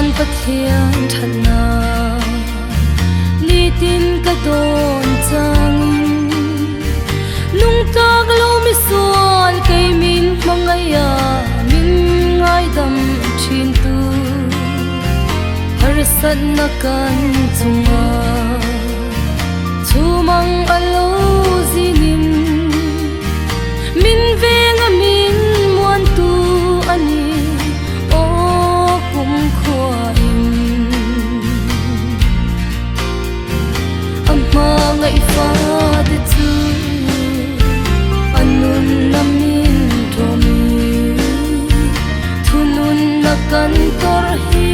an pathian thana ni tin ka don chang nung tak lo mi sual kai min mangaya min ngai dam thin tu har san na kan chunga chumang alo zinin min venga min muan tu ani o kum khoin amma ngai fa de tu anun namin thomi thunun na kan tor hi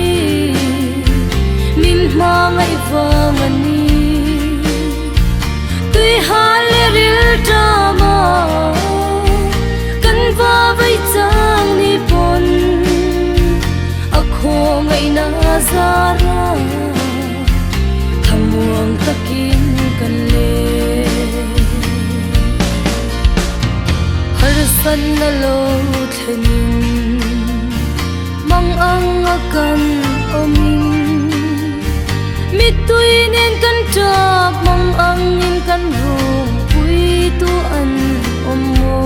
min ma ngai fa ngani tui hale ril drama kan va vai chang ni pon akho ngai na zara thamuang takin kan le har san na lo thlenin mang ang akan omin mi tui nen kan tak mang ang in kan ru pui tu an omo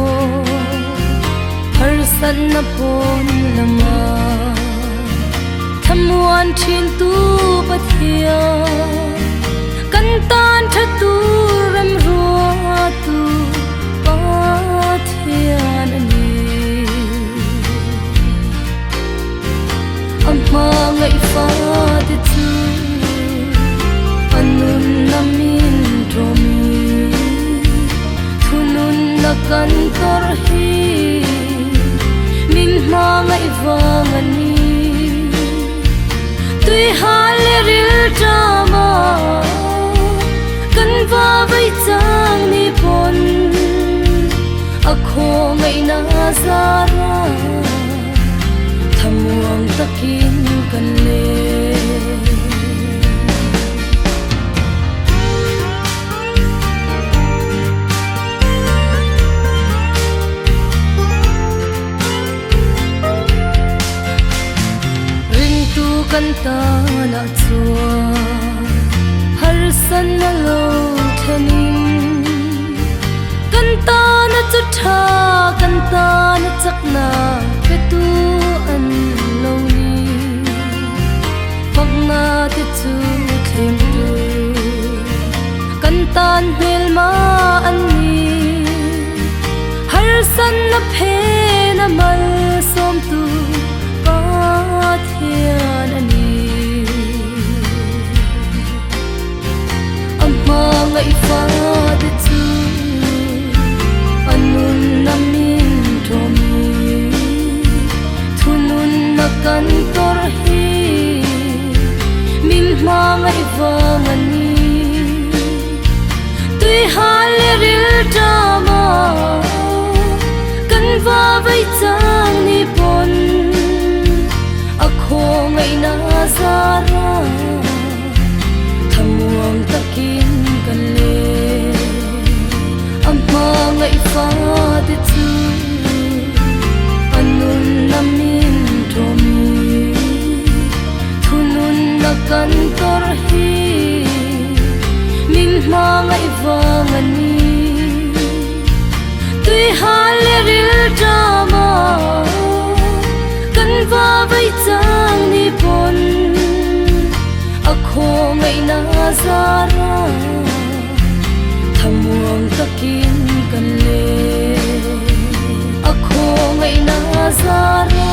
har san na pon lama thamuan thin tu pathia kan tan tha tu ram ruwa tu pathian ani amma ngai fa de tu anun namin thomi thunun na kan tor hi min ma ngai wang ani tui hale ril drama kan va vai chang ni pon akho ngai na zara thamuang takin kan le kan ta na chua har san na lo thenin kan ta na chu tha kan ta na chak na pe tu an lo ni phang na te chu thlem tu kan tan hmel ma an ni har san na phe na mal som tu pathian ani amma ngai fa de tu anun namin thomi thunun na kan tor hi min ma ngai fa mani tui hale ril drama kan va vai chang ni pon akho ngai na zara thamuang takin kan le amma ngai fa de tu anun namin thomi thunun na kan tor hi min ma ngai wang ani tui hale ril drama kan va vai chang ni pon akho ngai na zara thamuang takin kan le akho ngai na zara